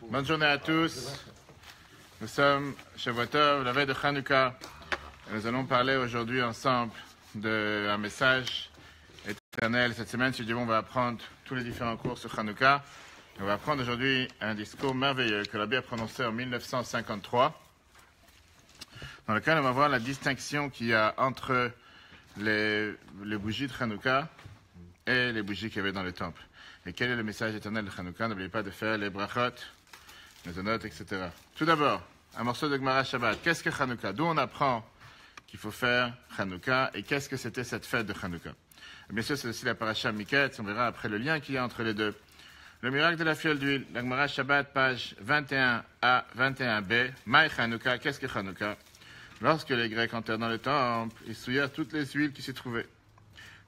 Bonne journée à tous. Nous sommes Shavuot, la veille de Hanouka. Et nous allons parler aujourd'hui ensemble d'un message éternel. Cette semaine, si Dieu veut, on va apprendre tous les différents cours sur Hanouka. On va apprendre aujourd'hui un discours merveilleux que l'abbé a prononcé en 1953, dans lequel on va voir la distinction qu'il y a entre les bougies de Hanouka et les bougies qu'il y avait dans le temple. Et quel est le message éternel de Hanouka? N'oubliez pas de faire les brachot, les honotes, etc. Tout d'abord, un morceau de Gemara Shabbat. Qu'est-ce que Hanouka? D'où on apprend qu'il faut faire Hanouka et qu'est-ce que c'était cette fête de Hanouka? Bien sûr, c'est aussi la paracha Miketz. On verra après le lien qu'il y a entre les deux. Le miracle de la fiole d'huile. La Gemara Shabbat, page 21a, 21b. Maï Hanouka. Qu'est-ce que Hanouka? Lorsque les Grecs entrèrent dans le temple, ils souillèrent toutes les huiles qui s'y trouvaient.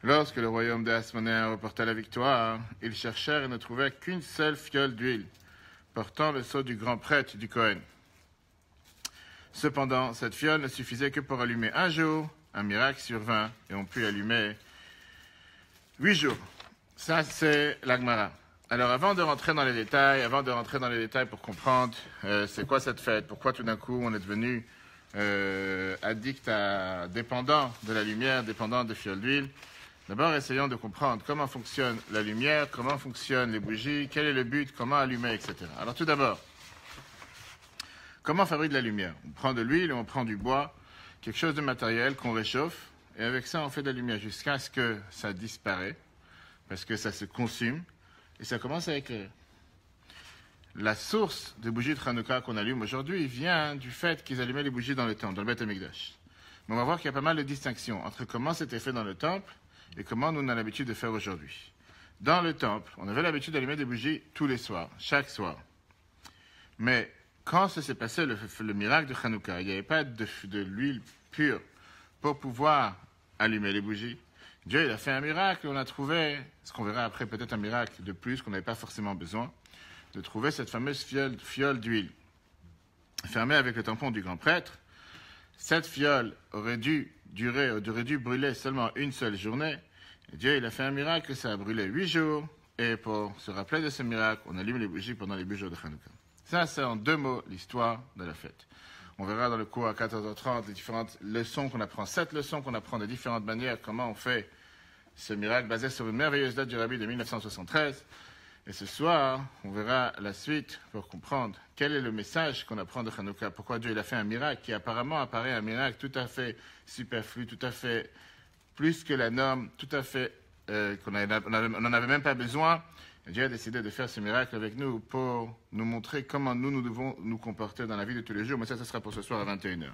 Lorsque le royaume des Hasmonéens reporta la victoire, ils cherchèrent et ne trouvèrent qu'une seule fiole d'huile, portant le sceau du grand prêtre du Cohen. Cependant, cette fiole ne suffisait que pour allumer un jour, un miracle survint, et on put allumer 8 jours. Ça, c'est la Gemara. Alors, avant de rentrer dans les détails pour comprendre c'est quoi cette fête, pourquoi tout d'un coup on est devenu addict dépendant de la lumière, dépendant des fioles d'huile, d'abord, essayons de comprendre comment fonctionne la lumière, comment fonctionnent les bougies, quel est le but, comment allumer, etc. Alors tout d'abord, comment on fabrique de la lumière? On prend de l'huile et on prend du bois, quelque chose de matériel qu'on réchauffe, et avec ça, on fait de la lumière jusqu'à ce que ça disparaît, parce que ça se consume, et ça commence à éclairer. La source des bougies de Hanouka qu'on allume aujourd'hui vient du fait qu'ils allumaient les bougies dans le temple, dans le Beth Amikdash. Mais on va voir qu'il y a pas mal de distinctions entre comment c'était fait dans le temple et comment nous on a l'habitude de faire aujourd'hui. Dans le temple, on avait l'habitude d'allumer des bougies tous les soirs, chaque soir. Mais quand ça s'est passé, le miracle de Hanouka, il n'y avait pas de l'huile pure pour pouvoir allumer les bougies. Dieu il a fait un miracle, on a trouvé, ce qu'on verra après peut-être un miracle de plus qu'on n'avait pas forcément besoin, de trouver cette fameuse fiole d'huile fermée avec le tampon du grand prêtre. Cette fiole aurait dû brûler seulement une seule journée. Et Dieu, il a fait un miracle, ça a brûlé 8 jours. Et pour se rappeler de ce miracle, on allume les bougies pendant les 8 jours de Hanouka. Ça, c'est en 2 mots l'histoire de la fête. On verra dans le cours à 14h30 les différentes leçons qu'on apprend. 7 leçons qu'on apprend de différentes manières, comment on fait ce miracle basé sur une merveilleuse date du Rabbi de 1973. Et ce soir, on verra la suite pour comprendre quel est le message qu'on apprend de Hanouka. Pourquoi Dieu il a fait un miracle qui apparemment apparaît un miracle tout à fait superflu, tout à fait plus que la norme, tout à fait qu'on n'en avait même pas besoin. Et Dieu a décidé de faire ce miracle avec nous pour nous montrer comment nous devons nous comporter dans la vie de tous les jours. Mais ça sera pour ce soir à 21h.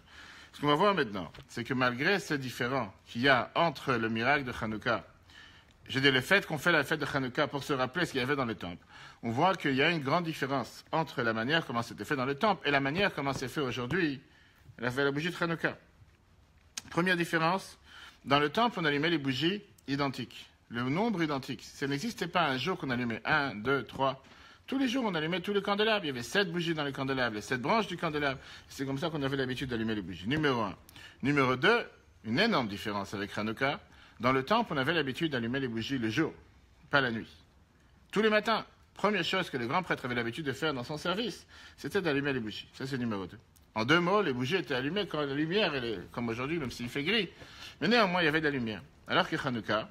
Ce qu'on va voir maintenant, c'est que malgré ce différend qu'il y a entre le miracle de Hanouka, je dis le fait qu'on fait la fête de Hanouka pour se rappeler ce qu'il y avait dans le temple. On voit qu'il y a une grande différence entre la manière comment c'était fait dans le temple et la manière comment c'est fait aujourd'hui, la bougie de Hanouka. Première différence, dans le temple, on allumait les bougies identiques, le nombre identique. Ça n'existait pas un jour qu'on allumait 1, 2, 3. Tous les jours, on allumait tous les candélabres. Il y avait 7 bougies dans les candélabres, les 7 branches du candélabre. C'est comme ça qu'on avait l'habitude d'allumer les bougies. Numéro 1. Numéro 2, une énorme différence avec Hanouka. Dans le temple, on avait l'habitude d'allumer les bougies le jour, pas la nuit. Tous les matins, première chose que le grand prêtre avait l'habitude de faire dans son service, c'était d'allumer les bougies. Ça, c'est numéro 2. En 2 mots, les bougies étaient allumées quand la lumière, comme aujourd'hui, même s'il fait gris. Mais néanmoins, il y avait de la lumière. Alors que Hanouka,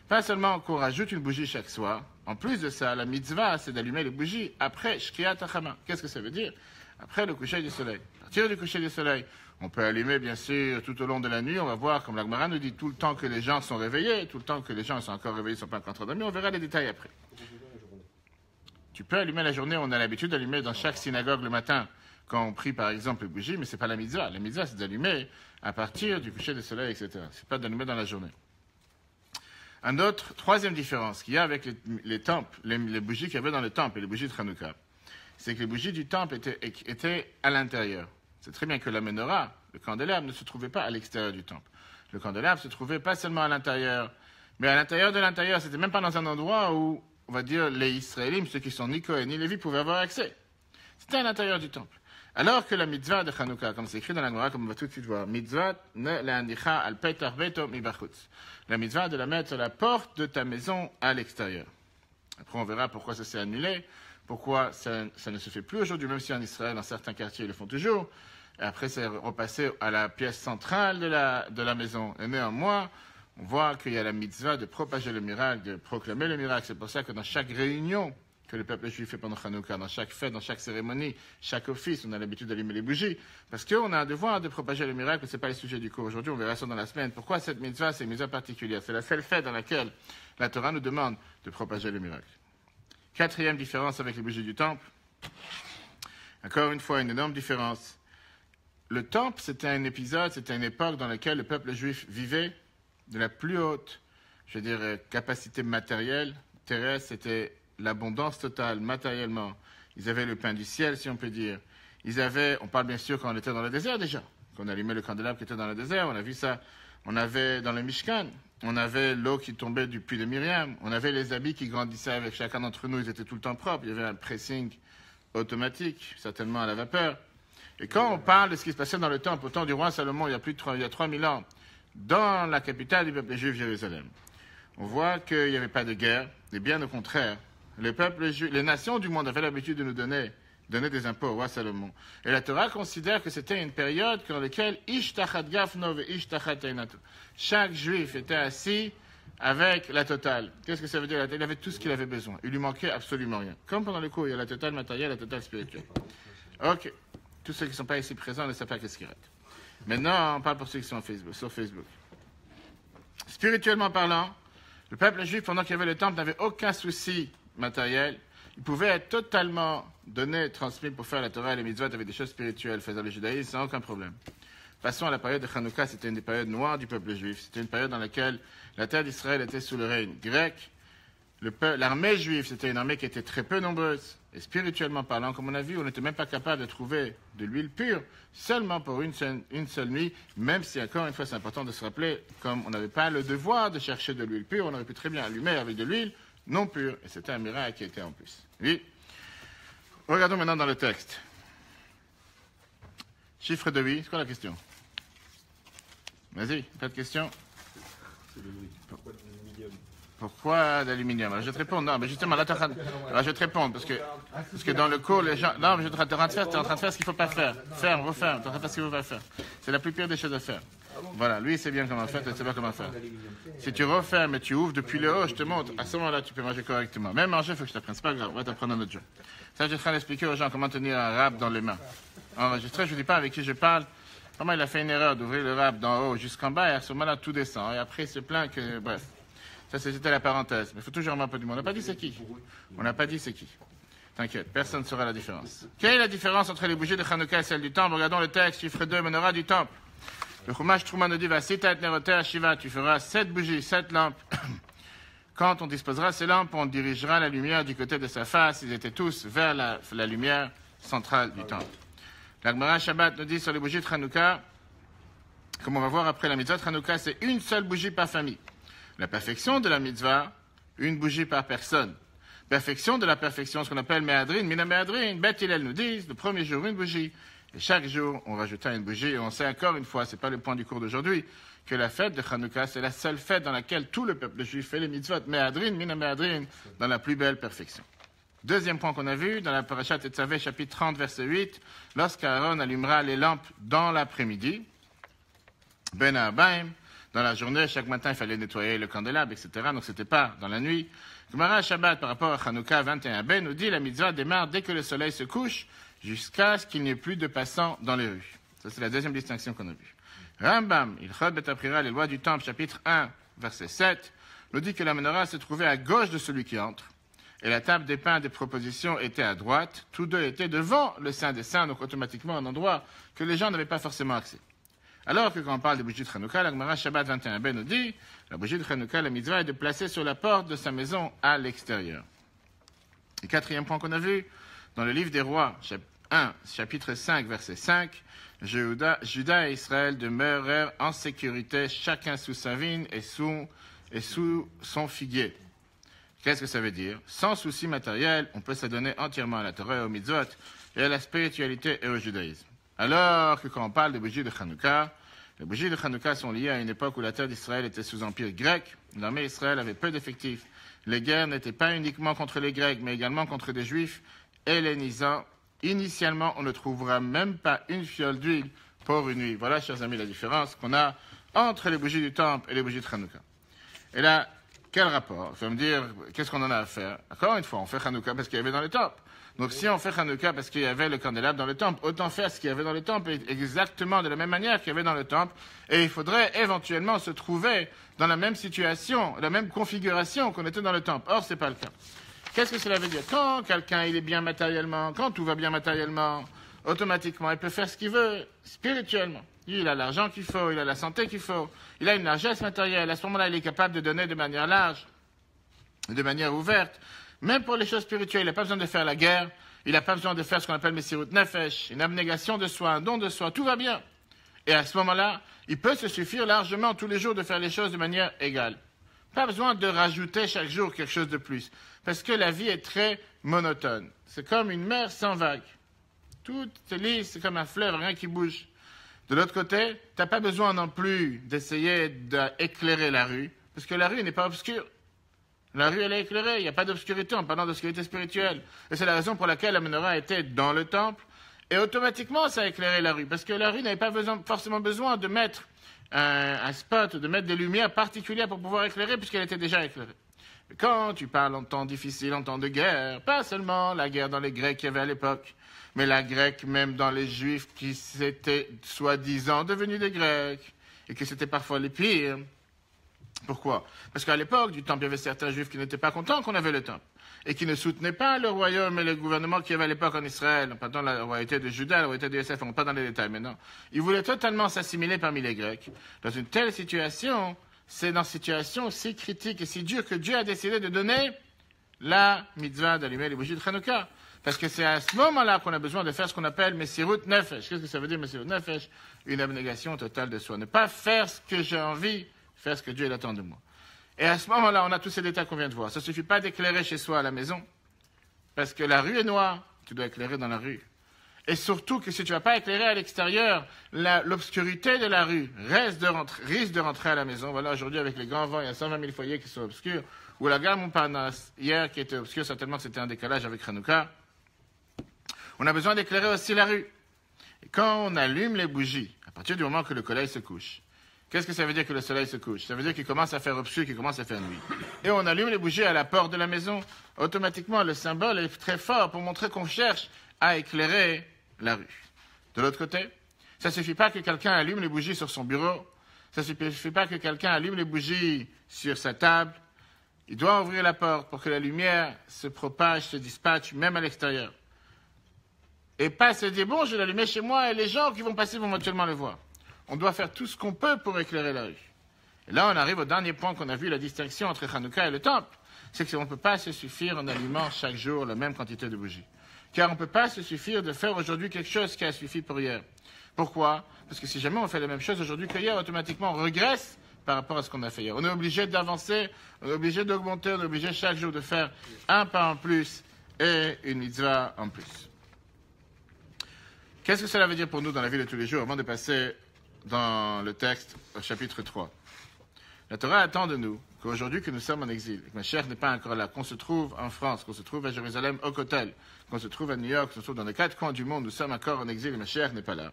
pas seulement qu'on rajoute une bougie chaque soir, en plus de ça, la mitzvah, c'est d'allumer les bougies après Shkiat HaChama. Qu'est-ce que ça veut dire? Après le coucher du soleil. À partir du coucher du soleil, on peut allumer, bien sûr, tout au long de la nuit. On va voir, comme la Gemara nous dit, tout le temps que les gens sont réveillés, tout le temps que les gens sont encore réveillés, ne sont pas encore endormis. On verra les détails après. Tu peux allumer la journée. On a l'habitude d'allumer dans chaque synagogue le matin, quand on prie, par exemple, les bougies, mais ce n'est pas la mitzvah. La mitzvah, c'est d'allumer à partir du coucher du soleil, etc. Ce n'est pas d'allumer dans la journée. Troisième différence qu'il y a avec les temples, les bougies qu'il y avait dans le temple et les bougies de Hanouka, c'est que les bougies du temple étaient à l'intérieur. C'est très bien que la menorah, le candélabre, ne se trouvait pas à l'extérieur du temple. Le candélabre se trouvait pas seulement à l'intérieur, mais à l'intérieur de l'intérieur. C'était même pas dans un endroit où, on va dire, les Israélites, ceux qui sont ni Kohen ni Lévi, pouvaient avoir accès. C'était à l'intérieur du temple. Alors que la mitzvah de Hanouka, comme c'est écrit dans la Gemara, comme on va tout de suite voir, mitzvah ne l'andicha al petar beto mibachutz. La mitzvah de la mettre sur la porte de ta maison à l'extérieur. Après, on verra pourquoi ça s'est annulé. Pourquoi ça ne se fait plus aujourd'hui, même si en Israël, dans certains quartiers, ils le font toujours. Et après, c'est repassé à la pièce centrale de la maison. Et néanmoins, on voit qu'il y a la mitzvah de propager le miracle, de proclamer le miracle. C'est pour ça que dans chaque réunion que le peuple juif fait pendant Hanouka, dans chaque fête, dans chaque cérémonie, chaque office, on a l'habitude d'allumer les bougies. Parce qu'on a un devoir de propager le miracle. Ce n'est pas le sujet du cours aujourd'hui, on verra ça dans la semaine. Pourquoi cette mitzvah, c'est une mitzvah particulière? C'est la seule fête dans laquelle la Torah nous demande de propager le miracle. Quatrième différence avec les bougies du temple. Encore une fois, une énorme différence. Le temple, c'était un épisode, c'était une époque dans laquelle le peuple juif vivait de la plus haute, je veux dire, capacité matérielle, terrestre, c'était l'abondance totale, matériellement. Ils avaient le pain du ciel, si on peut dire. On parle bien sûr quand on était dans le désert déjà, qu'on allumait le candélabre qui était dans le désert, on a vu ça. On avait dans le Mishkan, on avait l'eau qui tombait du puits de Myriam, on avait les habits qui grandissaient avec chacun d'entre nous, ils étaient tout le temps propres, il y avait un pressing automatique, certainement à la vapeur. Et quand on parle de ce qui se passait dans le temple au temps du roi Salomon, il y a 3000 ans, dans la capitale du peuple juif, Jérusalem, on voit qu'il n'y avait pas de guerre, et bien au contraire, les nations du monde avaient l'habitude de nous donner des impôts au roi Salomon. Et la Torah considère que c'était une période dans laquelle Ish tachat gafno ve Ish tachat einato. Chaque juif était assis avec la totale. Qu'est-ce que ça veut dire? Il avait tout ce qu'il avait besoin. Il lui manquait absolument rien. Comme pendant le cours, il y a la totale matérielle, la totale spirituelle. Ok. Tous ceux qui ne sont pas ici présents ne savent pas qu'est-ce qu'il reste. Maintenant, on parle pour ceux qui sont sur Facebook. Spirituellement parlant, le peuple juif, pendant qu'il y avait le temple, n'avait aucun souci matériel. Il pouvait être totalement donné, transmis pour faire la Torah et les mitzvot avec des choses spirituelles, faisant le judaïsme, sans aucun problème. Passons à la période de Hanouka, c'était une des périodes noires du peuple juif. C'était une période dans laquelle la terre d'Israël était sous le règne grec. L'armée juive, c'était une armée qui était très peu nombreuse. Et spirituellement parlant, comme on a vu, on n'était même pas capable de trouver de l'huile pure seulement pour une seule nuit, même si, encore une fois, c'est important de se rappeler, comme on n'avait pas le devoir de chercher de l'huile pure, on aurait pu très bien allumer avec de l'huile non pure. Et c'était un miracle qui était en plus. Oui. Regardons maintenant dans le texte. Chiffre de 8, c'est quoi la question? Vas-y, pas de question? Pourquoi d'aluminium? Alors, je vais te répondre. Non, mais justement, là, alors, je vais te répondre, parce que dans le cours, les gens... Non, mais je suis en train de faire, tu es en train de faire ce qu'il ne faut pas faire. Ferme, referme, tu es en train de faire ce qu'il ne faut pas faire. C'est la plus pire des choses à faire. Voilà, lui, il sait bien comment faire, tu ne sais pas comment faire. Si tu refermes et tu ouvres depuis le haut, je te montre, à ce moment-là, tu peux manger correctement. Même manger, il faut que je t'apprenne, c'est pas grave, on va t'apprendre un autre jour. Ça, je suis en train d'expliquer aux gens comment tenir un rap dans les mains. Enregistré, je ne dis pas avec qui je parle. Comment il a fait une erreur d'ouvrir le rap d'en haut jusqu'en bas, et à ce moment-là, tout descend. Et après, il se plaint que... Bref. Ça, c'était la parenthèse. Mais il faut toujours avoir un peu du monde. On n'a pas dit c'est qui. On n'a pas dit c'est qui. T'inquiète, personne ne saura la différence. Quelle est la différence entre les bougies de Hanouka et celles du temple? Regardons le texte, chiffre 2, menorah du temple. Le Chumash Trouma nous dit, Vasita et Nerotea Shiva, tu feras 7 bougies, 7 lampes. Quand on disposera ces lampes, on dirigera la lumière du côté de sa face. Ils étaient tous vers la lumière centrale du temple. L'Agmara Shabbat nous dit sur les bougies de Hanouka, comme on va voir après la mitzvah de Hanouka, c'est une seule bougie par famille. La perfection de la mitzvah, une bougie par personne. Perfection de la perfection, ce qu'on appelle Méadrin, Mina Méadrin. Beth Hillel nous dit, le premier jour, une bougie. Et chaque jour, on rajoutera une bougie. Et on sait encore une fois, ce n'est pas le point du cours d'aujourd'hui, que la fête de Hanouka, c'est la seule fête dans laquelle tout le peuple juif fait les mitzvot. Méadrin, Mina Méadrin, dans la plus belle perfection. Deuxième point qu'on a vu, dans la Parashat Tetzavé, chapitre 30, verset 8, lorsqu'Aaron allumera les lampes dans l'après-midi, Ben Abaim, dans la journée, chaque matin, il fallait nettoyer le candélabre, etc. Donc, ce n'était pas dans la nuit. Gemara Shabbat, par rapport à Hanouka 21b, nous dit la mitzvah démarre dès que le soleil se couche, jusqu'à ce qu'il n'y ait plus de passants dans les rues. Ça, c'est la deuxième distinction qu'on a vue. Rambam, Ilchot Bet Aprira, les lois du temple, chapitre 1, verset 7, nous dit que la menorah se trouvait à gauche de celui qui entre, et la table des pains des propositions était à droite. Tous deux étaient devant le Saint des Saints, donc automatiquement un endroit que les gens n'avaient pas forcément accès. Alors que quand on parle des bougies de Hanouka, la Gemara Shabbat 21b nous dit, la bougie de Hanouka, la mitzvah est de placer sur la porte de sa maison à l'extérieur. Et quatrième point qu'on a vu, dans le livre des rois, 1, chapitre 5, verset 5, Juda et Israël demeurèrent en sécurité, chacun sous sa vigne et sous son figuier. Qu'est-ce que ça veut dire? Sans souci matériel, on peut s'adonner entièrement à la Torah et aux mitzvot, et à la spiritualité et au judaïsme. Alors que quand on parle des bougies de Hanouka, les bougies de Hanouka sont liées à une époque où la terre d'Israël était sous empire grec. L'armée d'Israël avait peu d'effectifs. les guerres n'étaient pas uniquement contre les Grecs, mais également contre des Juifs hellénisants. Initialement, on ne trouvera même pas une fiole d'huile pour une nuit. Voilà, chers amis, la différence qu'on a entre les bougies du temple et les bougies de Hanouka. Et là, quel rapport? Il faut me dire, qu'est-ce qu'on en a à faire? Encore une fois, on fait Hanouka parce qu'il y avait dans le temple. Donc si on fait Hanouka parce qu'il y avait le candélabre dans le temple, autant faire ce qu'il y avait dans le temple exactement de la même manière qu'il y avait dans le temple. Et il faudrait éventuellement se trouver dans la même situation, la même configuration qu'on était dans le temple. Or, ce n'est pas le cas. Qu'est-ce que cela veut dire? Quand quelqu'un il est bien matériellement, quand tout va bien matériellement, automatiquement, il peut faire ce qu'il veut spirituellement. Il a l'argent qu'il faut, il a la santé qu'il faut, il a une largesse matérielle. À ce moment-là, il est capable de donner de manière large, de manière ouverte. Même pour les choses spirituelles, il n'a pas besoin de faire la guerre, il n'a pas besoin de faire ce qu'on appelle Messirut Nefesh, une abnégation de soi, un don de soi, tout va bien. Et à ce moment-là, il peut se suffire largement tous les jours de faire les choses de manière égale. Pas besoin de rajouter chaque jour quelque chose de plus, parce que la vie est très monotone. C'est comme une mer sans vagues. Tout est lisse, c'est comme un fleuve, rien qui bouge. De l'autre côté, tu n'as pas besoin non plus d'essayer d'éclairer la rue, parce que la rue n'est pas obscure. La rue, elle est éclairée, il n'y a pas d'obscurité en parlant d'obscurité spirituelle. Et c'est la raison pour laquelle la menorah était dans le temple, et automatiquement, ça a éclairé la rue, parce que la rue n'avait pas forcément besoin de mettre un spot, de mettre des lumières particulières pour pouvoir éclairer, puisqu'elle était déjà éclairée. Mais quand tu parles en temps difficile, en temps de guerre, pas seulement la guerre dans les Grecs qu'il y avait à l'époque, mais la grecque même dans les Juifs qui s'étaient soi-disant devenus des Grecs, et que c'était parfois les pires. Pourquoi? Parce qu'à l'époque du temple, il y avait certains Juifs qui n'étaient pas contents qu'on avait le temple, et qui ne soutenaient pas le royaume et le gouvernement qu'il y avait à l'époque en Israël, pas dans la royauté de Juda, la royauté de Yosef, on ne va pas dans les détails maintenant. Ils voulaient totalement s'assimiler parmi les Grecs. Dans une telle situation, c'est dans une situation si critique et si dure que Dieu a décidé de donner la mitzvah d'allumer les bougies de Hanouka. Parce que c'est à ce moment-là qu'on a besoin de faire ce qu'on appelle Messirut Nefesh. Qu'est-ce que ça veut dire Messirut Nefesh? Une abnégation totale de soi. Ne pas faire ce que j'ai envie, faire ce que Dieu attend de moi. Et à ce moment-là, on a tous ces détails qu'on vient de voir. Ça ne suffit pas d'éclairer chez soi à la maison, parce que la rue est noire, tu dois éclairer dans la rue. Et surtout que si tu ne vas pas éclairer à l'extérieur, l'obscurité de la rue risque de rentrer à la maison. Voilà, aujourd'hui, avec les grands vents, il y a 120 000 foyers qui sont obscurs. Ou la gare Montparnasse, hier, qui était obscure, certainement que c'était un décalage avec Hanouka. On a besoin d'éclairer aussi la rue. Et quand on allume les bougies, à partir du moment que le soleil se couche, qu'est-ce que ça veut dire que le soleil se couche? Ça veut dire qu'il commence à faire obscur, qu'il commence à faire nuit. Et on allume les bougies à la porte de la maison. Automatiquement, le symbole est très fort pour montrer qu'on cherche à éclairer la rue. De l'autre côté, ça ne suffit pas que quelqu'un allume les bougies sur son bureau. Ça ne suffit pas que quelqu'un allume les bougies sur sa table. Il doit ouvrir la porte pour que la lumière se propage, se dispatche, même à l'extérieur. Et pas se dire, bon, je vais l'allumer chez moi et les gens qui vont passer vont éventuellement le voir. On doit faire tout ce qu'on peut pour éclairer la rue. Et là, on arrive au dernier point qu'on a vu, la distinction entre Hanouka et le temple. C'est qu'on ne peut pas se suffire en allumant chaque jour la même quantité de bougies. Car on ne peut pas se suffire de faire aujourd'hui quelque chose qui a suffi pour hier. Pourquoi? Parce que si jamais on fait la même chose aujourd'hui qu'hier, automatiquement on régresse par rapport à ce qu'on a fait hier. On est obligé d'avancer, on est obligé d'augmenter, on est obligé chaque jour de faire un pas en plus et une mitzvah en plus. Qu'est-ce que cela veut dire pour nous dans la vie de tous les jours avant de passer dans le texte au chapitre 3? La Torah attend de nous qu'aujourd'hui que nous sommes en exil, que Mashiach n'est pas encore là, qu'on se trouve en France, qu'on se trouve à Jérusalem au Kotel, qu'on se trouve à New York, qu'on se trouve dans les 4 coins du monde, nous sommes encore en exil et Mashiach n'est pas là.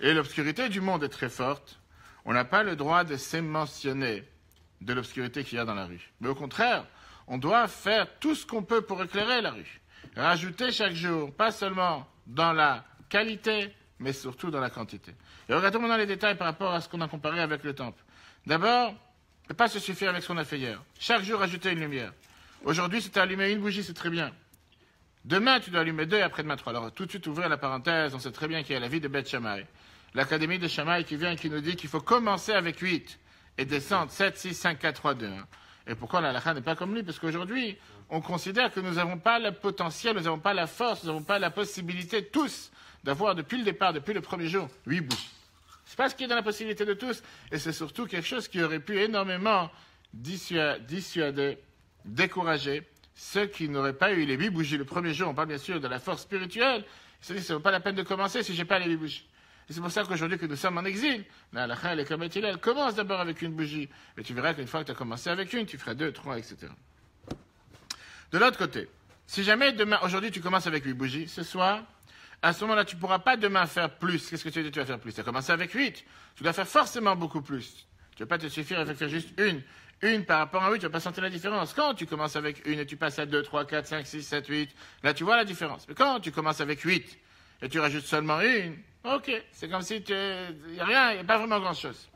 Et l'obscurité du monde est très forte. On n'a pas le droit de s'émotionner de l'obscurité qu'il y a dans la rue. Mais au contraire, on doit faire tout ce qu'on peut pour éclairer la rue. Rajouter chaque jour, pas seulement dans la qualité, mais surtout dans la quantité. Et regardons maintenant les détails par rapport à ce qu'on a comparé avec le temple. D'abord, ne pas se suffire avec ce qu'on a fait hier. Chaque jour, ajouter une lumière. Aujourd'hui, si tu as allumé une bougie, c'est très bien. Demain, tu dois allumer 2 et après-demain 3. Alors, tout de suite, ouvrir la parenthèse, on sait très bien qu'il y a la vie de Beth Shammai. L'académie de Shammai qui vient et qui nous dit qu'il faut commencer avec 8 et descendre 7, 6, 5, 4, 3, 2, 1. Et pourquoi la halakha n'est pas comme lui? Parce qu'aujourd'hui, on considère que nous n'avons pas le potentiel, nous n'avons pas la force, nous n'avons pas la possibilité tous d'avoir depuis le départ, depuis le premier jour, 8 bougies. C'est pas ce qui est dans la possibilité de tous, et c'est surtout quelque chose qui aurait pu énormément dissuader, décourager ceux qui n'auraient pas eu les 8 bougies le premier jour. On parle bien sûr de la force spirituelle. Ils se disent, ça ne vaut pas la peine de commencer si je n'ai pas les 8 bougies. Et c'est pour ça qu'aujourd'hui que nous sommes en exil, la halakha, elle est comme elle commence d'abord avec une bougie. Et tu verras qu'une fois que tu as commencé avec une, tu feras 2, 3, etc. De l'autre côté, si jamais demain, aujourd'hui tu commences avec 8 bougies, ce soir, à ce moment-là, tu ne pourras pas demain faire plus. Qu'est-ce que tu veux dire, tu vas faire plus? Tu as commencé avec 8. Tu dois faire forcément beaucoup plus. Tu ne vas pas te suffire avec faire juste une. Une par rapport à 8, tu ne vas pas sentir la différence. Quand tu commences avec une et tu passes à 2, 3, 4, 5, 6, 7, 8, là tu vois la différence. Mais quand tu commences avec 8 et tu rajoutes seulement une, ok, c'est comme si il n'y a rien, il n'y a pas vraiment grand-chose.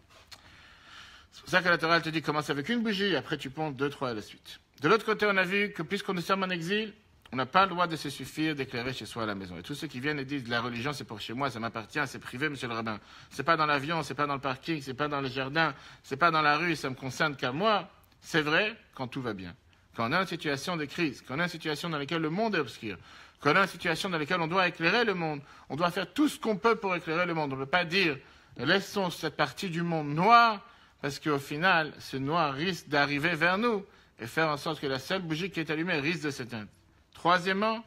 C'est pour ça que la Torah elle te dit commence avec une bougie et après tu ponds 2, 3 à la suite. De l'autre côté, on a vu que puisqu'on est sommes en exil, on n'a pas le droit de se suffire d'éclairer chez soi à la maison. Et tous ceux qui viennent et disent la religion c'est pour chez moi, ça m'appartient, c'est privé, monsieur le rabbin. C'est pas dans l'avion, c'est pas dans le parking, c'est pas dans le jardin, c'est pas dans la rue, ça me concerne qu'à moi. C'est vrai quand tout va bien. Quand on a une situation de crise, quand on a une situation dans laquelle le monde est obscur, quand on a une situation dans laquelle on doit éclairer le monde, on doit faire tout ce qu'on peut pour éclairer le monde. On ne peut pas dire laissons cette partie du monde noir, parce qu'au final, ce noir risque d'arriver vers nous et faire en sorte que la seule bougie qui est allumée risque de s'éteindre. Troisièmement,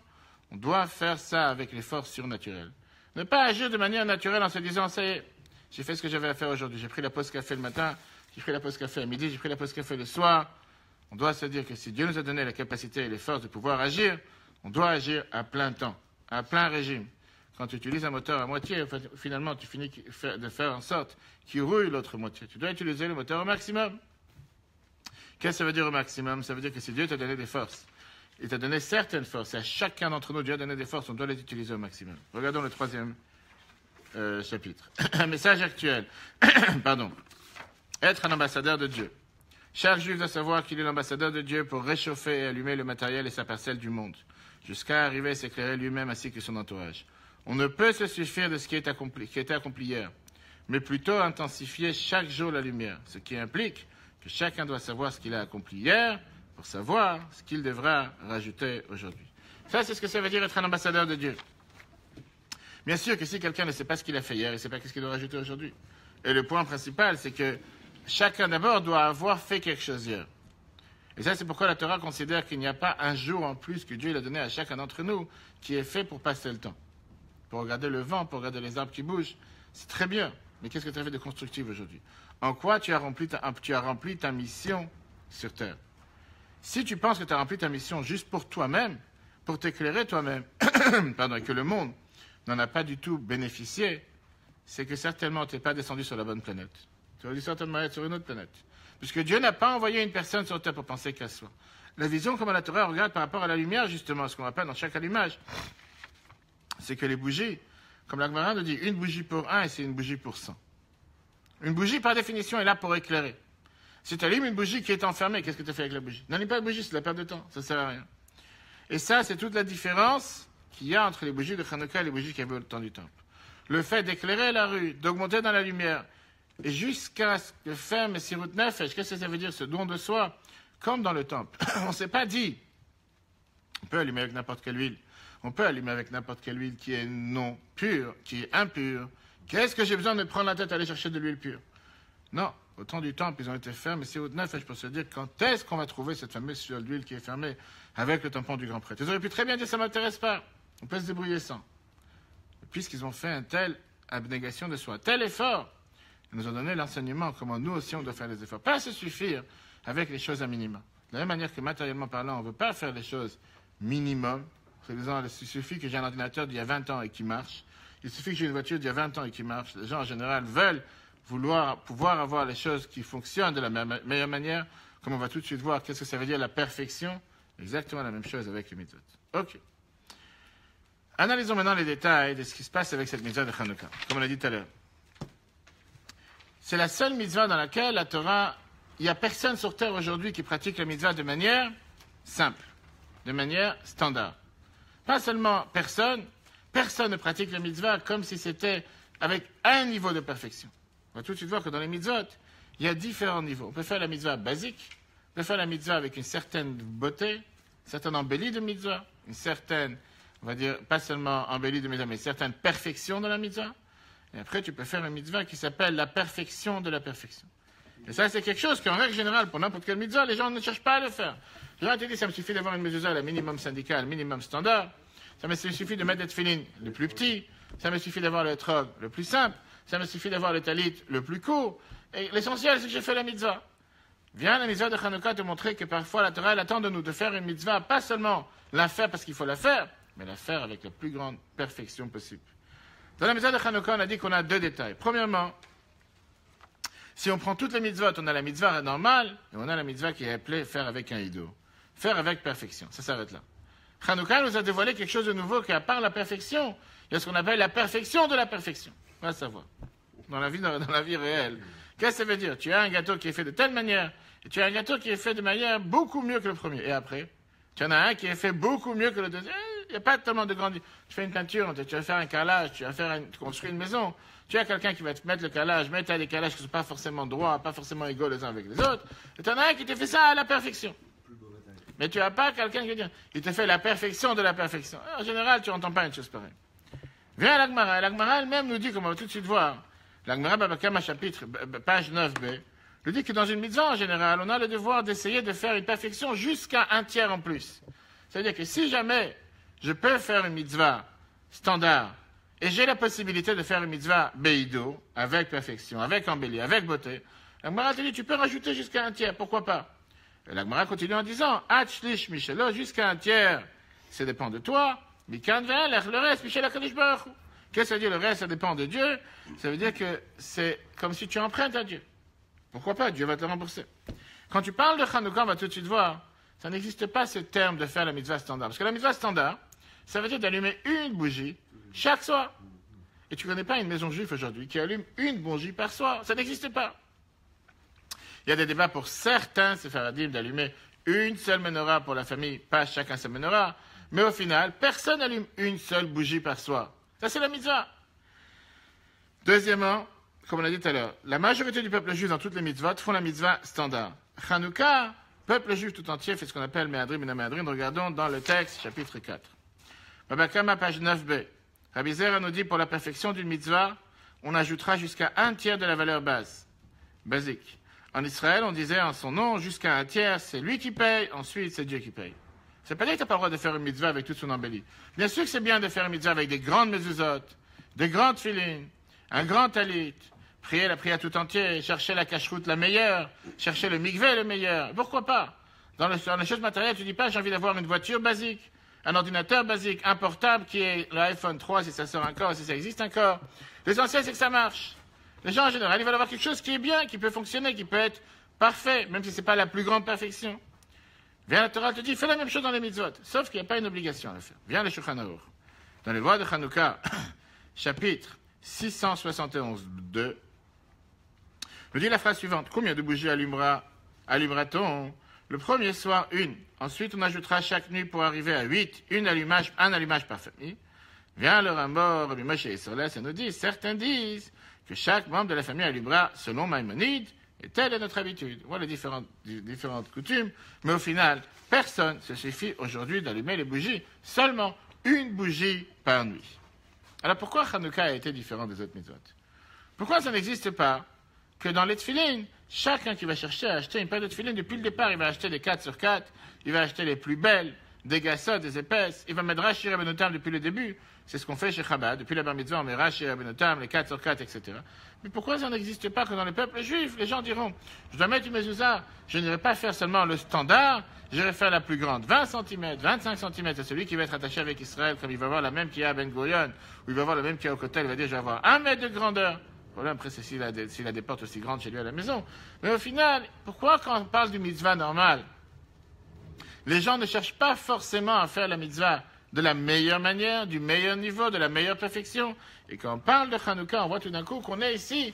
on doit faire ça avec les forces surnaturelles. Ne pas agir de manière naturelle en se disant, ça y est, j'ai fait ce que j'avais à faire aujourd'hui. J'ai pris la pause café le matin, j'ai pris la pause café à midi, j'ai pris la pause café le soir. On doit se dire que si Dieu nous a donné la capacité et les forces de pouvoir agir, on doit agir à plein temps, à plein régime. Quand tu utilises un moteur à moitié, finalement, tu finis de faire en sorte qu'il roule l'autre moitié. Tu dois utiliser le moteur au maximum. Qu'est-ce que ça veut dire au maximum? Ça veut dire que si Dieu t'a donné des forces, il t'a donné certaines forces. Et à chacun d'entre nous, Dieu a donné des forces. On doit les utiliser au maximum. Regardons le 3e chapitre. Un message actuel. Pardon. Être un ambassadeur de Dieu. Chaque juif doit savoir qu'il est l'ambassadeur de Dieu pour réchauffer et allumer le matériel et sa parcelle du monde, jusqu'à arriver à s'éclairer lui-même ainsi que son entourage. On ne peut se suffire de ce qui a été accompli hier, mais plutôt intensifier chaque jour la lumière, ce qui implique que chacun doit savoir ce qu'il a accompli hier, pour savoir ce qu'il devra rajouter aujourd'hui. Ça, c'est ce que ça veut dire être un ambassadeur de Dieu. Bien sûr que si quelqu'un ne sait pas ce qu'il a fait hier, il ne sait pas ce qu'il doit rajouter aujourd'hui. Et le point principal, c'est que chacun d'abord doit avoir fait quelque chose hier. Et ça, c'est pourquoi la Torah considère qu'il n'y a pas un jour en plus que Dieu a donné à chacun d'entre nous qui est fait pour passer le temps. Pour regarder le vent, pour regarder les arbres qui bougent, c'est très bien. Mais qu'est-ce que tu as fait de constructif aujourd'hui? En quoi tu as rempli ta mission sur Terre? Si tu penses que tu as rempli ta mission juste pour toi-même, pour t'éclairer toi-même, pardon, et que le monde n'en a pas du tout bénéficié, c'est que certainement tu n'es pas descendu sur la bonne planète. Tu aurais dû certainement être sur une autre planète. Puisque Dieu n'a pas envoyé une personne sur Terre pour penser qu'à soi. La vision, comme la Torah regarde par rapport à la lumière, justement, ce qu'on appelle dans chaque allumage, c'est que les bougies, comme la Gemara nous dit, une bougie pour un et c'est une bougie pour 100. Une bougie, par définition, est là pour éclairer. Si tu allumes une bougie qui est enfermée, qu'est-ce que tu fais avec la bougie? N'allume pas la bougie, c'est de la perte de temps, ça ne sert à rien. Et ça, c'est toute la différence qu'il y a entre les bougies de Hanouka et les bougies qui avaient au temps du temple. Le fait d'éclairer la rue, d'augmenter dans la lumière, et jusqu'à ce que faire Messirut Nefesh, qu'est-ce que ça veut dire, ce don de soi, comme dans le temple. On ne s'est pas dit, on peut allumer avec n'importe quelle huile, on peut allumer avec n'importe quelle huile qui est non pure, qui est impure. Qu'est-ce que j'ai besoin de me prendre la tête à aller chercher de l'huile pure? Non. Au temps du temple, ils ont été fermés, mais c'est au Nefesh pour se dire quand est-ce qu'on va trouver cette fameuse fiole d'huile qui est fermée avec le tampon du grand prêtre. Ils auraient pu très bien dire ça ne m'intéresse pas, on peut se débrouiller sans. Puisqu'ils ont fait une telle abnégation de soi, tel effort, ils nous ont donné l'enseignement comment nous aussi on doit faire des efforts. Pas se suffire avec les choses à minima. De la même manière que matériellement parlant, on ne veut pas faire les choses minimum. Il suffit que j'ai un ordinateur d'il y a 20 ans et qui marche. Il suffit que j'ai une voiture d'il y a 20 ans et qui marche. Les gens en général veulent pouvoir avoir les choses qui fonctionnent de la meilleure manière, comme on va tout de suite voir qu'est-ce que ça veut dire la perfection. Exactement la même chose avec les mitzvot. Ok. Analysons maintenant les détails de ce qui se passe avec cette mitzvah de Hanouka, comme on l'a dit tout à l'heure. C'est la seule mitzvah dans laquelle la Torah, il n'y a personne sur terre aujourd'hui qui pratique la mitzvah de manière simple, de manière standard. Pas seulement personne ne pratique la mitzvah comme si c'était avec un niveau de perfection. On va tout de suite voir que dans les mitzvot, il y a différents niveaux. On peut faire la mitzvah basique, on peut faire la mitzvah avec une certaine beauté, une certaine embellie de mitzvah, une certaine, on va dire, pas seulement embellie de mitzvah, mais une certaine perfection de la mitzvah. Et après, tu peux faire une mitzvah qui s'appelle la perfection de la perfection. Et ça, c'est quelque chose qu'en règle générale, pour n'importe quelle mitzvah, les gens ne cherchent pas à le faire. Les gens te disent, ça me suffit d'avoir une mezuzah, le minimum syndical, le minimum standard. Ça me suffit de mettre des tefillin le plus petit. Ça me suffit d'avoir le trog le plus simple. Ça me suffit d'avoir le talit le plus court. Et l'essentiel, c'est que j'ai fait la mitzvah. Vient la mitzvah de Hanouka te montrer que parfois la Torah elle attend de nous de faire une mitzvah, pas seulement la faire parce qu'il faut la faire, mais la faire avec la plus grande perfection possible. Dans la mitzvah de Hanouka, on a dit qu'on a deux détails. Premièrement, si on prend toutes les mitzvot, on a la mitzvah normale et on a la mitzvah qui est appelée faire avec un ido. Faire avec perfection. Ça s'arrête là. Hanouka nous a dévoilé quelque chose de nouveau qu'à part la perfection, il y a ce qu'on appelle la perfection de la perfection. On va savoir. Dans la vie réelle. Qu'est-ce que ça veut dire? Tu as un gâteau qui est fait de telle manière et tu as un gâteau qui est fait de manière beaucoup mieux que le premier. Et après, tu en as un qui est fait beaucoup mieux que le deuxième. Il n'y a pas tellement de grande... Tu fais une peinture, tu vas faire un carrelage, tu construis une maison. Tu as quelqu'un qui va te mettre le calage, mais tu as des calages qui ne sont pas forcément droits, pas forcément égaux les uns avec les autres. Et tu en as un qui te fait ça à la perfection. Mais tu n'as pas quelqu'un qui va dire, il te fait la perfection de la perfection. En général, tu n'entends pas une chose pareille. Viens à l'Agmara. L'Agmara elle-même nous dit, comme on va tout de suite voir, l'Agmara Babakama chapitre, page 9b, nous dit que dans une mitzvah en général, on a le devoir d'essayer de faire une perfection jusqu'à un tiers en plus. C'est-à-dire que si jamais je peux faire une mitzvah standard, et j'ai la possibilité de faire une mitzvah Beido, avec perfection, avec embellie, avec beauté, la Gemara te dit, tu peux rajouter jusqu'à un tiers, pourquoi pas? Et la Gemara continue en disant, Hachlish Michelo, jusqu'à un tiers, ça dépend de toi, Mikan Ve'elech, le reste, Michel HaKadosh Baruch Hu. Qu'est-ce que ça veut dire, le reste, ça dépend de Dieu? Ça veut dire que c'est comme si tu empruntes à Dieu. Pourquoi pas? Dieu va te le rembourser. Quand tu parles de Hanouka, on va tout de suite voir, ça n'existe pas ce terme de faire la mitzvah standard. Parce que la mitzvah standard, ça veut dire d'allumer une bougie chaque soir. Et tu ne connais pas une maison juive aujourd'hui qui allume une bougie par soir. Ça n'existe pas. Il y a des débats pour certains séfaradim d'allumer une seule menorah pour la famille, pas chacun sa menorah. Mais au final, personne n'allume une seule bougie par soir. Ça, c'est la mitzvah. Deuxièmement, comme on a dit tout à l'heure, la majorité du peuple juif dans toutes les mitzvot font la mitzvah standard. Hanouka, peuple juif tout entier, fait ce qu'on appelle Me'adrim et Me'adrim. Regardons dans le texte, chapitre 4. Babakama, page 9b. Rabbi Zera nous dit, pour la perfection d'une mitzvah, on ajoutera jusqu'à un tiers de la valeur basique. En Israël, on disait en son nom, jusqu'à un tiers, c'est lui qui paye, ensuite c'est Dieu qui paye. C'est pas dire que tu n'as pas le droit de faire une mitzvah avec toute son embellie. Bien sûr que c'est bien de faire une mitzvah avec des grandes mezuzot, des grandes filines, un grand talit, prier la prière tout entière, chercher la cache-route la meilleure, chercher le mikvé le meilleur. Pourquoi pas? Dans les choses matérielles, tu dis pas j'ai envie d'avoir une voiture basique, un ordinateur basique, un portable qui est l'iPhone 3 si ça sort encore, si ça existe encore. L'essentiel c'est que ça marche. Les gens en général, ils veulent avoir quelque chose qui est bien, qui peut fonctionner, qui peut être parfait, même si ce n'est pas la plus grande perfection. Viens, la Torah te dit, fais la même chose dans les mitzvot, sauf qu'il n'y a pas une obligation à le faire. Viens le Shulchan Aruch. Dans les lois de Hanouka, chapitre 671-2, nous dit la phrase suivante. Combien de bougies allumera-t-on? Le premier soir, une. Ensuite, on ajoutera chaque nuit pour arriver à 8, un allumage par famille. Viens le Rambam, Rabbi Moshe et Sorles, et nous dit, certains disent que chaque membre de la famille allumera selon Maïmonide, et telle est notre habitude. On voit les différentes coutumes, mais au final, personne ne se suffit aujourd'hui d'allumer les bougies, seulement une bougie par nuit. Alors pourquoi Hanouka a été différent des autres mitzvot? Pourquoi ça n'existe pas que dans les tefilines, chacun qui va chercher à acheter une paire de tefilines, depuis le départ, il va acheter des 4 sur 4, il va acheter les plus belles, des gassot, des épaisses, il va mettre Rashi Rabbeinu Tam depuis le début. C'est ce qu'on fait chez Chabad. Depuis la bar mitzvah, on met Rashi Rabbeinu Tam, les 4 sur 4, etc. Mais pourquoi ça n'existe pas que dans le peuple juif? Les gens diront, je dois mettre une mezouza, je n'irai pas faire seulement le standard, j'irai faire la plus grande, 20 cm, 25 cm, c'est celui qui va être attaché avec Israël, comme il va voir la même qu'il y a à Ben Gurion, ou il va voir la même qu'il y a au Kotel, il va dire, je vais avoir 1 mètre de grandeur. Le problème, après, c'est s'il a des portes aussi grandes chez lui à la maison. Mais au final, pourquoi quand on parle du mitzvah normal, les gens ne cherchent pas forcément à faire la mitzvah de la meilleure manière, du meilleur niveau, de la meilleure perfection. Et quand on parle de Hanouka, on voit tout d'un coup qu'on est ici,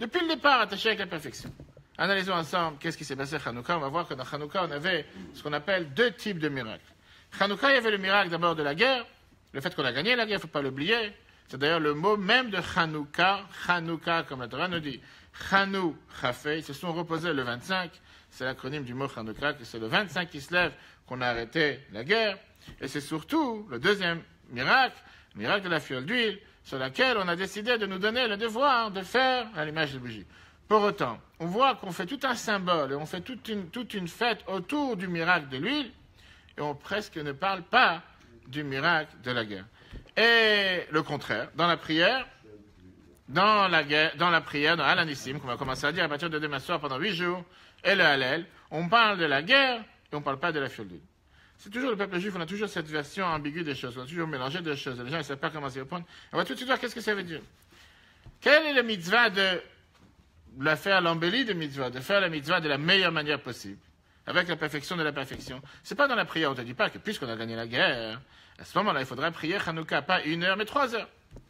depuis le départ, attaché avec la perfection. Analysons ensemble qu'est-ce qui s'est passé à Hanouka. On va voir que dans Hanouka, on avait ce qu'on appelle 2 types de miracles. Hanouka, il y avait le miracle d'abord de la guerre, le fait qu'on a gagné la guerre, il ne faut pas l'oublier. C'est d'ailleurs le mot même de Hanouka, Hanouka, comme la Torah nous dit, Hanou, Chafei, ils se sont reposés le 25, c'est l'acronyme du mot Hanouka, que c'est le 25 qui se lève qu'on a arrêté la guerre. Et c'est surtout le deuxième miracle, le miracle de la fiole d'huile, sur laquelle on a décidé de nous donner le devoir de faire à l'image de bougie. Pour autant, on voit qu'on fait tout un symbole et on fait toute une fête autour du miracle de l'huile et on presque ne parle pas du miracle de la guerre. Et le contraire, dans la prière, dans la prière, dans Alanissim, qu'on va commencer à dire à partir de demain soir pendant 8 jours, et le Hallel, on parle de la guerre et on ne parle pas de la fiole d'huile. C'est toujours le peuple juif, on a toujours cette version ambiguë des choses, on a toujours mélangé des choses. Les gens ne savent pas comment s'y répondre. On va tout de suite voir qu'est-ce que ça veut dire. Quelle est la mitzvah de faire l'embellie de mitzvah, de faire la mitzvah de la meilleure manière possible, avec la perfection de la perfection? C'est pas dans la prière, on ne te dit pas que puisqu'on a gagné la guerre, à ce moment-là, il faudra prier Hanouka, pas 1 heure, mais 3 heures,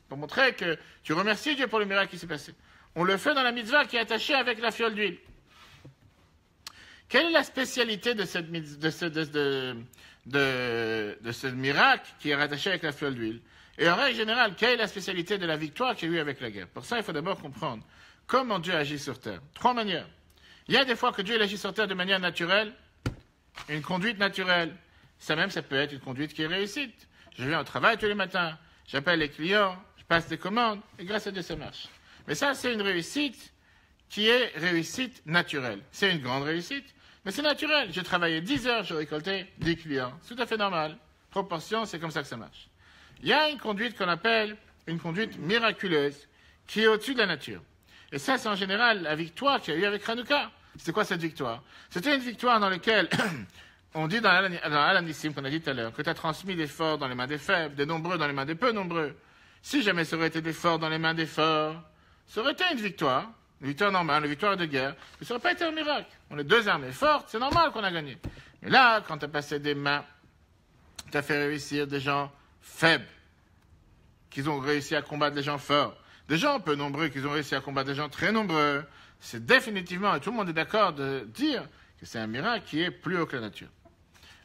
pour montrer que tu remercies Dieu pour le miracle qui s'est passé. On le fait dans la mitzvah qui est attachée avec la fiole d'huile. Quelle est la spécialité de ce miracle qui est rattaché avec la fiole d'huile? Et en règle générale, quelle est la spécialité de la victoire qu'il y a eu avec la guerre? Pour ça, il faut d'abord comprendre comment Dieu agit sur terre. 3 manières. Il y a des fois que Dieu il agit sur terre de manière naturelle, une conduite naturelle. Ça peut être une conduite qui est réussite. Je viens au travail tous les matins, j'appelle les clients, je passe des commandes, et grâce à Dieu, ça marche. Mais ça, c'est une réussite qui est réussite naturelle. C'est une grande réussite, mais c'est naturel. J'ai travaillé 10 heures, j'ai récolté 10 clients. C'est tout à fait normal. Proportion, c'est comme ça que ça marche. Il y a une conduite qu'on appelle une conduite miraculeuse, qui est au-dessus de la nature. Et ça, c'est en général la victoire qu'il y a eu avec Hanouka. C'était quoi cette victoire? C'était une victoire dans laquelle on dit dans Al-Anissim, qu'on a dit tout à l'heure, que tu as transmis des forts dans les mains des faibles, des nombreux dans les mains des peu nombreux. Si jamais ça aurait été des forts dans les mains des forts, ça aurait été une victoire normale, une victoire de guerre, mais ça n'aurait pas été un miracle. On est 2 armées fortes, c'est normal qu'on a gagné. Mais là, quand tu as passé des mains, tu as fait réussir des gens faibles, qui ont réussi à combattre des gens forts, des gens peu nombreux qui ont réussi à combattre des gens très nombreux, c'est définitivement, et tout le monde est d'accord de dire que c'est un miracle qui est plus haut que la nature.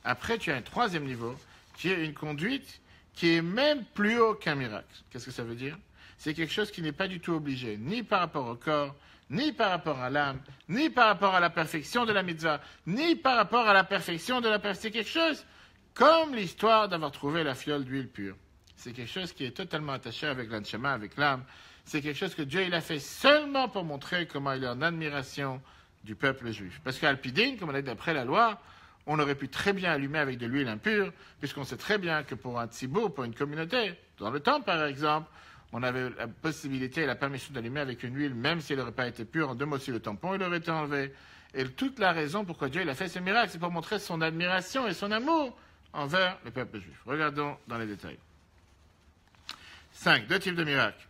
Après, tu as un 3e niveau, qui est une conduite qui est même plus haut qu'un miracle. Qu'est-ce que ça veut dire? C'est quelque chose qui n'est pas du tout obligé, ni par rapport au corps, ni par rapport à l'âme, ni par rapport à la perfection de la mitzvah, ni par rapport à la perfection de la perfection. C'est quelque chose comme l'histoire d'avoir trouvé la fiole d'huile pure. C'est quelque chose qui est totalement attaché avec l'anshama, avec l'âme. C'est quelque chose que Dieu il a fait seulement pour montrer comment il est en admiration du peuple juif. Parce qu'à Alpidine, comme on a dit d'après la loi, on aurait pu très bien allumer avec de l'huile impure, puisqu'on sait très bien que pour un tzibour, pour une communauté, dans le temple par exemple, on avait la possibilité et la permission d'allumer avec une huile, même si elle n'aurait pas été pure. En 2 mots, si le tampon il aurait été enlevé. Et toute la raison pourquoi Dieu il a fait ce miracle, c'est pour montrer son admiration et son amour envers le peuple juif. Regardons dans les détails. 5. 2 types de miracles.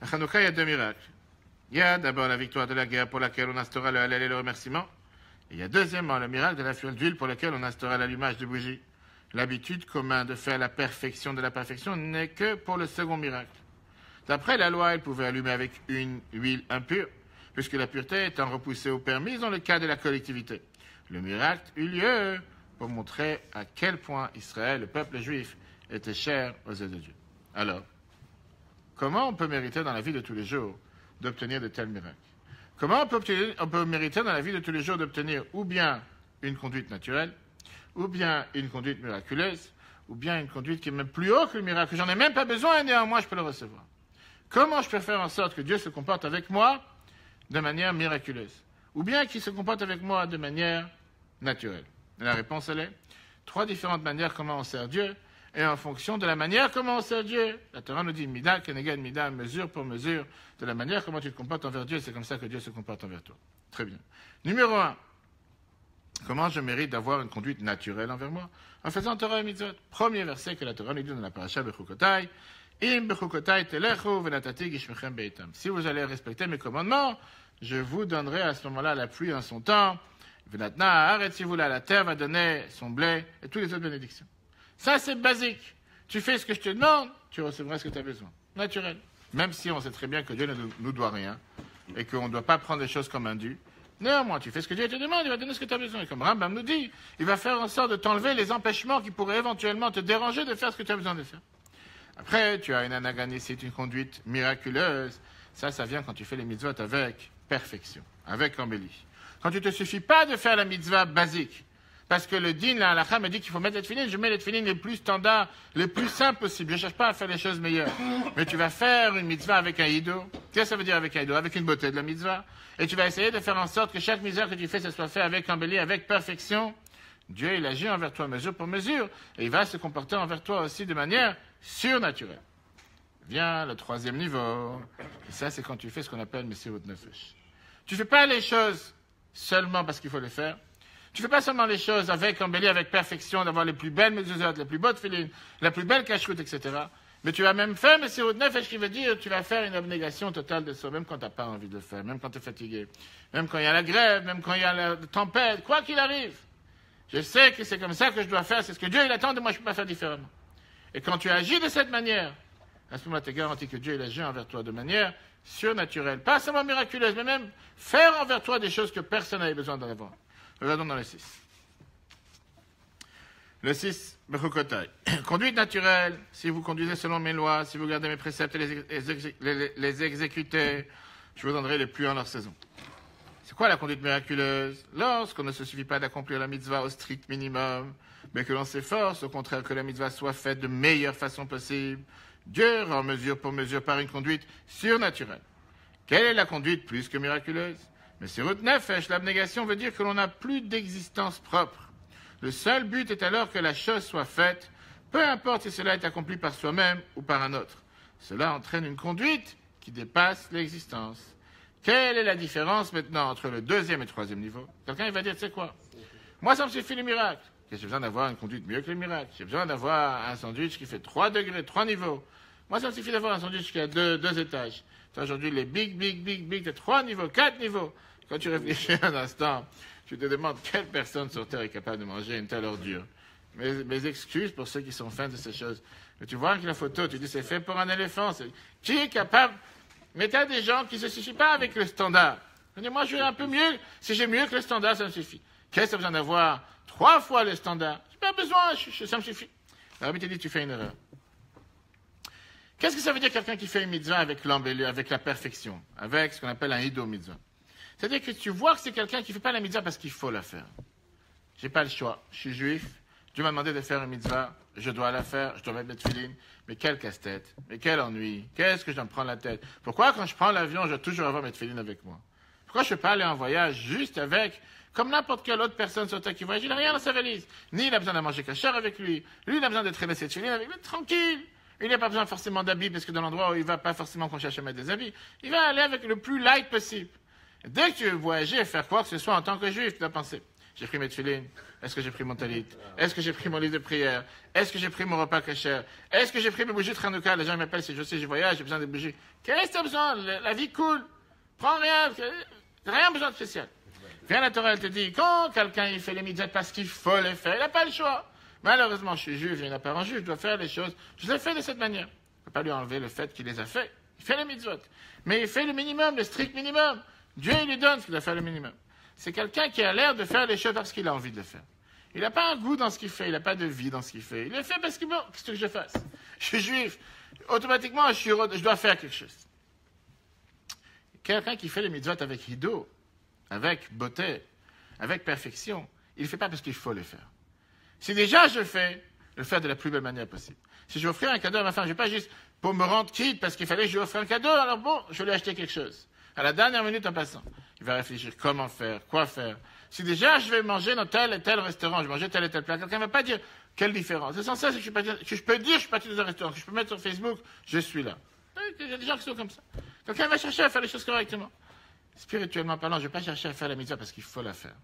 À Hanouka, il y a 2 miracles. Il y a d'abord la victoire de la guerre pour laquelle on instaura le Hallel et le remerciement. Et il y a deuxièmement le miracle de la fiole d'huile pour laquelle on instaura l'allumage de bougies. L'habitude commune de faire la perfection de la perfection n'est que pour le second miracle. D'après la loi, elle pouvait allumer avec une huile impure, puisque la pureté étant repoussée ou permise dans le cas de la collectivité. Le miracle eut lieu pour montrer à quel point Israël, le peuple juif, était cher aux yeux de Dieu. Alors, comment on peut mériter dans la vie de tous les jours d'obtenir de tels miracles? Comment on peut mériter dans la vie de tous les jours d'obtenir ou bien une conduite naturelle, ou bien une conduite miraculeuse, ou bien une conduite qui est même plus haut que le miracle, que j'en ai même pas besoin et néanmoins je peux le recevoir? Comment je peux faire en sorte que Dieu se comporte avec moi de manière miraculeuse, ou bien qu'il se comporte avec moi de manière naturelle? Et la réponse, elle est 3 différentes manières comment on sert Dieu, et en fonction de la manière comment on sert Dieu. La Torah nous dit mida, keneged mida, mesure pour mesure, de la manière comment tu te comportes envers Dieu, c'est comme ça que Dieu se comporte envers toi. Très bien. Numéro 1. Comment je mérite d'avoir une conduite naturelle envers moi? En faisant Torah et Mitzvot. Premier verset que la Torah nous dit dans la paracha Bechukotai. Im bechukotai telechu venatati gishmechem beitam. Si vous allez respecter mes commandements, je vous donnerai à ce moment-là la pluie en son temps. Venatna haaretz, si vous voulez, la terre va donner son blé et toutes les autres bénédictions. Ça, c'est basique. Tu fais ce que je te demande, tu recevras ce que tu as besoin. Naturel. Même si on sait très bien que Dieu ne nous doit rien et qu'on ne doit pas prendre les choses comme un dû. Néanmoins, tu fais ce que Dieu te demande, il va donner ce que tu as besoin. Et comme Rambam nous dit, il va faire en sorte de t'enlever les empêchements qui pourraient éventuellement te déranger de faire ce que tu as besoin de faire. Après, tu as une anaganisite, une conduite miraculeuse. Ça vient quand tu fais les mitzvot avec perfection, avec embellie. Quand tu ne te suffit pas de faire la mitzvah basique, parce que le din, la halakha me dit qu'il faut mettre les tefilines, je mets les tefilines les plus standards, les plus simples possibles. Je ne cherche pas à faire les choses meilleures. Mais tu vas faire une mitzvah avec un hido. Qu'est-ce que ça veut dire avec un hido? Avec une beauté de la mitzvah. Et tu vas essayer de faire en sorte que chaque mitzvah que tu fais, ça soit fait avec embellie, avec perfection. Dieu, il agit envers toi mesure pour mesure. Et il va se comporter envers toi aussi de manière surnaturelle. Vient le 3e niveau. Et ça, c'est quand tu fais ce qu'on appelle Messirut Nefesh. Tu ne fais pas les choses seulement parce qu'il faut le faire. Tu ne fais pas seulement les choses avec embellie, avec perfection, d'avoir les plus belles mezuzot, les plus beaux tefilines, la plus belle cacheroute, etc. Mais tu vas même faire Messirut Nefesh, qui veut dire tu vas faire une abnégation totale de soi, même quand tu n'as pas envie de le faire, même quand tu es fatigué, même quand il y a la grève, même quand il y a la tempête, quoi qu'il arrive. Je sais que c'est comme ça que je dois faire, c'est ce que Dieu il attend de moi, je ne peux pas faire différemment. Et quand tu agis de cette manière, à ce moment-là, tu es garanti que Dieu il agit envers toi de manière surnaturelle, pas seulement miraculeuse, mais même faire envers toi des choses que personne n'avait besoin d'en avoir. Regardons dans le 6. Le 6, Bechukotai. Conduite naturelle, si vous conduisez selon mes lois, si vous gardez mes préceptes et les exécutez, je vous donnerai les pluies en leur saison. C'est quoi la conduite miraculeuse? Lorsqu'on ne se suffit pas d'accomplir la mitzvah au strict minimum, mais que l'on s'efforce, au contraire, que la mitzvah soit faite de meilleure façon possible, Dieu rend mesure pour mesure par une conduite surnaturelle. Quelle est la conduite plus que miraculeuse? Messirut Nefesh, l'abnégation veut dire que l'on n'a plus d'existence propre. Le seul but est alors que la chose soit faite, peu importe si cela est accompli par soi-même ou par un autre. Cela entraîne une conduite qui dépasse l'existence. Quelle est la différence maintenant entre le deuxième et le troisième niveau? Quelqu'un il va dire, tu sais quoi? Moi, ça me suffit le miracle. J'ai besoin d'avoir une conduite mieux que le miracle. J'ai besoin d'avoir un sandwich qui fait 3 degrés, 3 niveaux. Moi, ça me suffit d'avoir un sandwich qui a deux étages. Aujourd'hui, les big, t'as 3 niveaux, 4 niveaux. Quand tu réfléchis un instant, tu te demandes quelle personne sur Terre est capable de manger une telle ordure. Mes excuses pour ceux qui sont fans de ces choses. Mais tu vois que la photo, tu dis c'est fait pour un éléphant. Qui est capable? Mais tu as des gens qui ne se suffisent pas avec le standard. Moi, je vais un peu mieux. Si j'ai mieux que le standard, ça me suffit. Qu'est-ce que tu as besoin d'avoir 3 fois le standard? Je n'ai pas besoin, ça me suffit. La Rabbi te dit, tu fais une erreur. Qu'est-ce que ça veut dire quelqu'un qui fait une mitzvah avec l'embellie, avec la perfection, avec ce qu'on appelle un hido mitzvah? C'est-à-dire que tu vois que c'est quelqu'un qui ne fait pas la mitzvah parce qu'il faut la faire. Je n'ai pas le choix. Je suis juif. Dieu m'a demandé de faire une mitzvah. Je dois la faire. Je dois mettre mes tefilines. Mais quel casse-tête. Mais quel ennui. Qu'est-ce que je dois me prendre la tête? Pourquoi quand je prends l'avion, je dois toujours avoir mes tefilines avec moi? Pourquoi je ne peux pas aller en voyage juste avec, comme n'importe quelle autre personne sur Terre qui voyage? Il n'a rien dans sa valise. Ni il a besoin de manger kasher avec lui. Lui, il a besoin de traîner ses tefilines avec lui. Tranquille. Il n'a pas besoin forcément d'habits parce que dans l'endroit où il ne va pas forcément qu'on cherche à mettre des habits, il va aller avec le plus light possible. Dès que tu veux voyager et faire quoi que ce soit en tant que juif, tu dois penser, j'ai pris mes tefilines, est-ce que j'ai pris mon talit, est-ce que j'ai pris mon livre de prière, est-ce que j'ai pris mon repas kasher, est-ce que j'ai pris mes bougies de Hanouka? Les gens m'appellent si je sais, je voyage, j'ai besoin de bougies. Qu'est-ce que tu as besoin? La vie coule. Prends rien, rien besoin de spécial. Viens la Torah, elle te dit, quand quelqu'un il fait les mitzvot parce qu'il faut les faire, il n'a pas le choix. Malheureusement, je suis juif, j'ai un parent juif, je dois faire les choses. Je les fais de cette manière. Je ne peux pas lui enlever le fait qu'il les a fait. Il fait les mitzvot. Mais il fait le minimum, le strict minimum. Dieu, il lui donne ce qu'il doit faire le minimum. C'est quelqu'un qui a l'air de faire les choses parce qu'il a envie de le faire. Il n'a pas un goût dans ce qu'il fait, il n'a pas de vie dans ce qu'il fait. Il le fait parce que, bon, qu'est-ce que je fasse? Je suis juif. Automatiquement, je dois faire quelque chose. Quelqu'un qui fait les mitzvot avec hido, avec beauté, avec perfection, il ne le fait pas parce qu'il faut le faire. Si déjà je le faire de la plus belle manière possible. Si je vais offrir un cadeau à ma femme, je ne vais pas juste pour me rendre quitte parce qu'il fallait que je lui offre un cadeau, alors bon, je vais lui acheter quelque chose. À la dernière minute en passant, il va réfléchir comment faire, quoi faire. Si déjà je vais manger dans tel et tel restaurant, je vais manger tel et tel plat, quelqu'un ne va pas dire quelle différence. C'est sans ça, c'est que je peux dire je suis parti dans un restaurant, que je peux mettre sur Facebook, je suis là. Il y a des gens qui sont comme ça. Quelqu'un va chercher à faire les choses correctement. Spirituellement parlant, je ne vais pas chercher à faire la mitzvah parce qu'il faut la faire.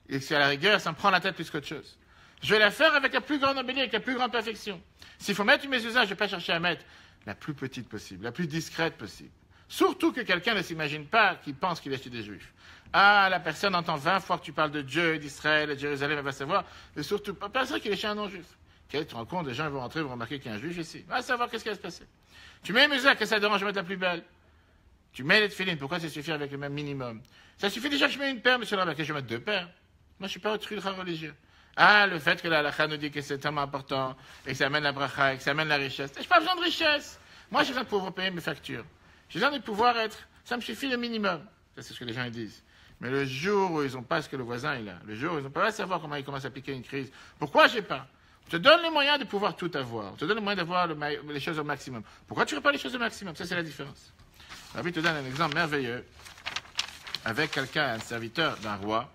Et si à la rigueur, ça me prend la tête plus qu'autre chose. Je vais la faire avec la plus grande embellie, avec la plus grande perfection. S'il faut mettre une mezuzah, je ne vais pas chercher à mettre la plus petite possible, la plus discrète possible. Surtout que quelqu'un ne s'imagine pas qu'il pense qu'il est chez des juifs. Ah, la personne entend 20 fois que tu parles de Dieu, d'Israël, de Jérusalem, elle va savoir. Et surtout, pas personne qu'il est chez un non-juif. Tu te rends compte, les gens vont rentrer, vont remarquer qu'il y a un juif ici. Va savoir qu'est-ce qui va se passer. Tu mets une mezuzah, que ça dérange de mettre la plus belle. Tu mets les tefilines, pourquoi ça suffit avec le même minimum? Ça suffit déjà que je mets une paire, monsieur le rabbin, que je mette 2 paires. Moi, je ne suis pas autre ultra religieux. Ah, le fait que la halakha nous dit que c'est tellement important, et que ça amène la bracha, et que ça amène la richesse. Je n'ai pas besoin de richesse. Moi, j'ai besoin de pouvoir payer mes factures. J'ai besoin de pouvoir être. Ça me suffit le minimum. Ça, c'est ce que les gens disent. Mais le jour où ils n'ont pas ce que le voisin il a, le jour où ils n'ont pas à savoir comment il commence à piquer une crise, pourquoi j'ai pas? On te donne les moyens de pouvoir tout avoir. On te donne les moyens d'avoir les choses au maximum. Pourquoi tu ne fais pas les choses au maximum? Ça, c'est la différence. Rabbi te donne un exemple merveilleux avec quelqu'un, un serviteur d'un roi,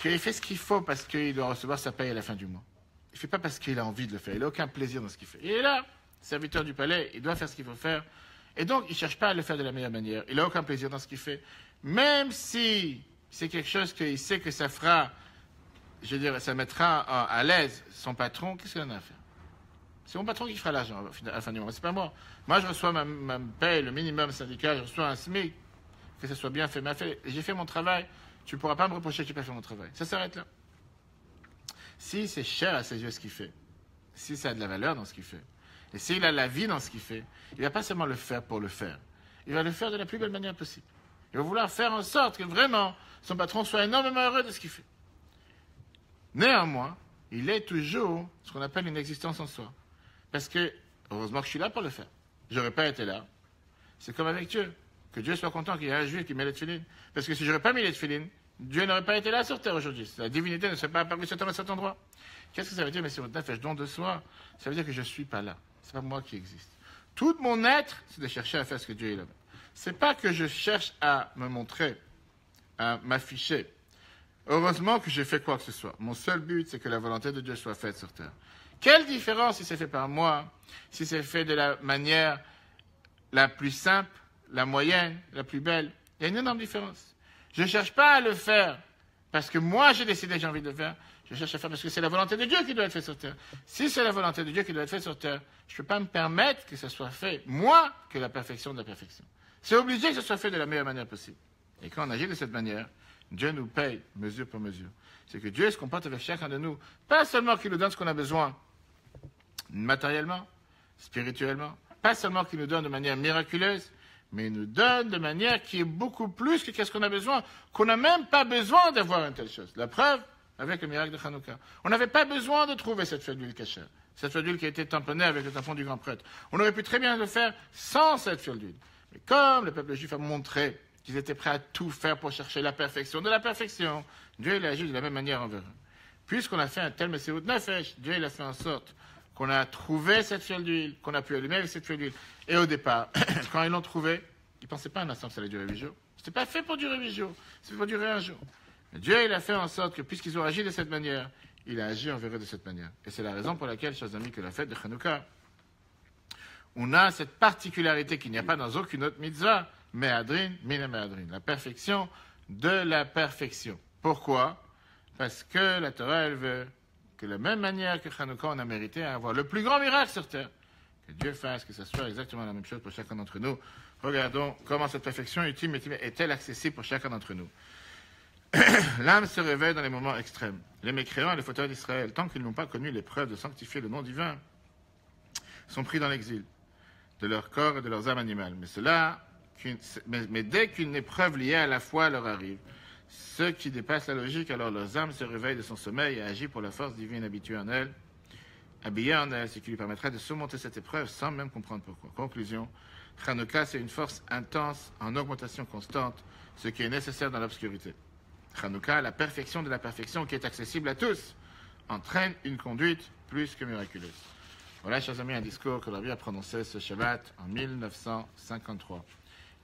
qui fait ce qu'il faut parce qu'il doit recevoir sa paye à la fin du mois. Il ne fait pas parce qu'il a envie de le faire. Il n'a aucun plaisir dans ce qu'il fait. Il est là, serviteur du palais, il doit faire ce qu'il faut faire. Et donc, il ne cherche pas à le faire de la meilleure manière. Il n'a aucun plaisir dans ce qu'il fait. Même si c'est quelque chose qu'il sait que ça fera, je veux dire, ça mettra à l'aise son patron, qu'est-ce qu'il en a à faire? C'est mon patron qui fera l'argent à la fin du mois, c'est pas moi. Moi, je reçois ma paye, le minimum syndical, je reçois un SMIC, que ça soit bien fait, j'ai fait mon travail, tu ne pourras pas me reprocher que je n'ai pas fait mon travail. Ça s'arrête là. Si c'est cher à ses yeux ce qu'il fait, si ça a de la valeur dans ce qu'il fait, et s'il a la vie dans ce qu'il fait, il ne va pas seulement le faire pour le faire, il va le faire de la plus belle manière possible. Il va vouloir faire en sorte que vraiment son patron soit énormément heureux de ce qu'il fait. Néanmoins, il est toujours ce qu'on appelle une existence en soi. Parce que, heureusement que je suis là pour le faire. Je n'aurais pas été là. C'est comme avec Dieu. Que Dieu soit content qu'il y ait un juif qui met les tefilines. Parce que si je n'aurais pas mis les tefilines, Dieu n'aurait pas été là sur terre aujourd'hui. La divinité ne serait pas apparue sur terre à cet endroit. Qu'est-ce que ça veut dire, mais c'est votre nefesh, don de soi? Ça veut dire que je ne suis pas là. Ce n'est pas moi qui existe. Tout mon être, c'est de chercher à faire ce que Dieu est là. Ce n'est pas que je cherche à me montrer, à m'afficher. Heureusement que j'ai fait quoi que ce soit. Mon seul but, c'est que la volonté de Dieu soit faite sur terre. Quelle différence si c'est fait par moi, si c'est fait de la manière la plus simple, la moyenne, la plus belle? Il y a une énorme différence. Je ne cherche pas à le faire parce que moi j'ai décidé, j'ai envie de le faire. Je cherche à faire parce que c'est la volonté de Dieu qui doit être faite sur terre. Si c'est la volonté de Dieu qui doit être faite sur terre, je ne peux pas me permettre que ce soit fait, moi, que la perfection de la perfection. C'est obligé que ce soit fait de la meilleure manière possible. Et quand on agit de cette manière, Dieu nous paye mesure pour mesure. C'est que Dieu se comporte avec chacun de nous. Pas seulement qu'il nous donne ce qu'on a besoin, matériellement, spirituellement. Pas seulement qu'il nous donne de manière miraculeuse, mais il nous donne de manière qui est beaucoup plus que qu'est-ce qu'on a besoin, qu'on n'a même pas besoin d'avoir une telle chose. La preuve, avec le miracle de Hanouka. On n'avait pas besoin de trouver cette feuille d'huile cachère. Cette feuille d'huile qui a été tamponnée avec le tampon du grand prêtre. On aurait pu très bien le faire sans cette feuille d'huile. Mais comme le peuple juif a montré qu'ils étaient prêts à tout faire pour chercher la perfection de la perfection, Dieu il a agi de la même manière envers eux. Puisqu'on a fait un tel Messihout Nefesh, Dieu il a fait en sorte qu'on a trouvé cette fiole d'huile, qu'on a pu allumer avec cette fiole d'huile. Et au départ, quand ils l'ont trouvé, ils ne pensaient pas un instant que ça allait durer 8 jours. Ce n'était pas fait pour durer 8 jours, c'était pour durer 1 jour. Mais Dieu il a fait en sorte que puisqu'ils ont agi de cette manière, il a agi envers eux de cette manière. Et c'est la raison pour laquelle, chers amis, que la fête de Hanouka, on a cette particularité qu'il n'y a pas dans aucune autre mitzvah, Me'adrin, Mina Me'adrin, la perfection de la perfection. Pourquoi? Parce que la Torah, elle veut que de la même manière que Hanouka, on a mérité à avoir le plus grand miracle sur terre. Que Dieu fasse que ce soit exactement la même chose pour chacun d'entre nous. Regardons comment cette perfection ultime est-elle accessible pour chacun d'entre nous. L'âme se réveille dans les moments extrêmes. Les mécréants et les fauteurs d'Israël, tant qu'ils n'ont pas connu l'épreuve de sanctifier le nom divin, sont pris dans l'exil de leur corps et de leurs âmes animales. Mais dès qu'une épreuve liée à la foi leur arrive, ceux qui dépassent la logique, alors leurs âmes se réveillent de son sommeil et agissent pour la force divine habituée en elles, habillée en elles, ce qui lui permettra de surmonter cette épreuve sans même comprendre pourquoi. Conclusion, Hanouka, c'est une force intense en augmentation constante, ce qui est nécessaire dans l'obscurité. Hanouka, la perfection de la perfection qui est accessible à tous, entraîne une conduite plus que miraculeuse. Voilà, chers amis, un discours que Rabbi a prononcé ce Shabbat en 1953,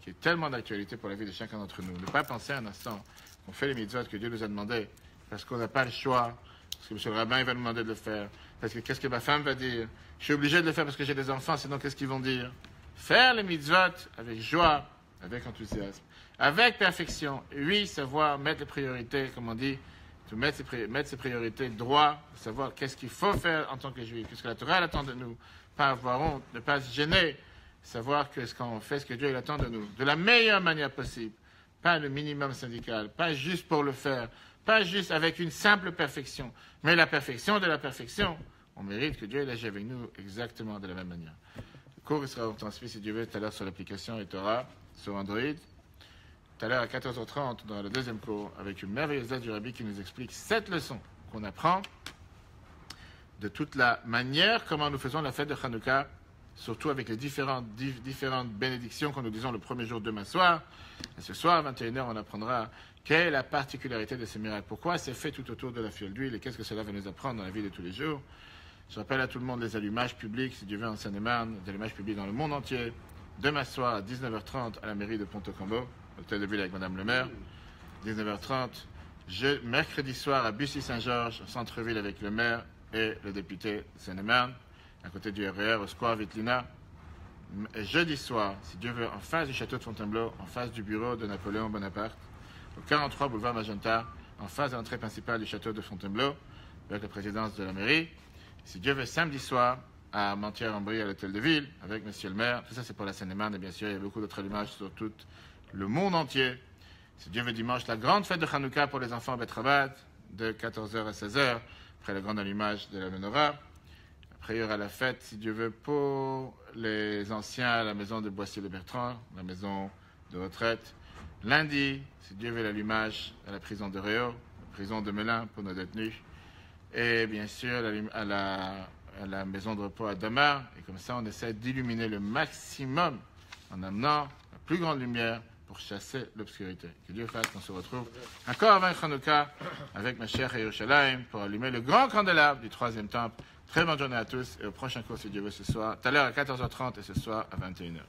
qui est tellement d'actualité pour la vie de chacun d'entre nous. Ne pas penser un instant qu'on fait les mitzvot que Dieu nous a demandé parce qu'on n'a pas le choix, parce que M. le rabbin va nous demander de le faire, parce que qu'est-ce que ma femme va dire? Je suis obligé de le faire parce que j'ai des enfants, sinon qu'est-ce qu'ils vont dire? Faire les mitzvot avec joie, avec enthousiasme, avec perfection. Et oui, savoir mettre les priorités, comme on dit, mettre ses priorités droit, savoir qu'est-ce qu'il faut faire en tant que juif, qu'est-ce que la Torah attend de nous, pas avoir honte, ne pas se gêner, savoir que quand on fait ce que Dieu il attend de nous, de la meilleure manière possible, pas le minimum syndical, pas juste pour le faire, pas juste avec une simple perfection, mais la perfection de la perfection. On mérite que Dieu il agisse avec nous exactement de la même manière. Le cours il sera transmis, si Dieu veut, tout à l'heure sur l'application et Torah, sur Android. Tout à l'heure à 14h30 dans le deuxième cours avec une merveilleuse lettre du Rabbi qui nous explique 7 leçons qu'on apprend de toute la manière comment nous faisons la fête de Hanouka, surtout avec les différentes bénédictions que nous disons le premier jour demain soir. Et ce soir à 21h on apprendra quelle est la particularité de ces miracles, pourquoi c'est fait tout autour de la fiole d'huile et qu'est-ce que cela va nous apprendre dans la vie de tous les jours. Je rappelle à tout le monde les allumages publics, si Dieu veut en Seine-et-Marne, des allumages publics dans le monde entier, demain soir à 19h30 à la mairie de Pont-au-Combo, hôtel de ville avec Madame le maire, 19h30, mercredi soir à Bussy-Saint-Georges, centre-ville avec le maire et le député Seine-et-Marne, à côté du RER, au square Vitlina. Et jeudi soir, si Dieu veut, en face du château de Fontainebleau, en face du bureau de Napoléon Bonaparte, au 43 boulevard Magenta, en face de l'entrée principale du château de Fontainebleau, avec la présidence de la mairie. Si Dieu veut, samedi soir, à Mentières-en-Brie, à l'hôtel de ville, avec monsieur le maire. Tout ça, c'est pour la Seine-et-Marne, et bien sûr, il y a beaucoup d'autres allumages sur tout le monde entier. Si Dieu veut, dimanche, la grande fête de Hanouka pour les enfants à Betrabat, de 14h à 16h, après le grand allumage de la menorah. Après, il y aura la fête, si Dieu veut, pour les anciens à la maison de Boissier-le-Bertrand, la maison de retraite. Lundi, si Dieu veut, l'allumage à la prison de Réau, la prison de Melun pour nos détenus. Et bien sûr, à la maison de repos à Damar. Et comme ça, on essaie d'illuminer le maximum en amenant la plus grande lumière pour chasser l'obscurité. Que Dieu fasse qu'on se retrouve encore avant Hanouka avec ma chère Yerushalayim pour allumer le grand candélabre du 3e temple. Très bonne journée à tous et au prochain cours si Dieu veut ce soir, tout à l'heure à 14h30 et ce soir à 21h.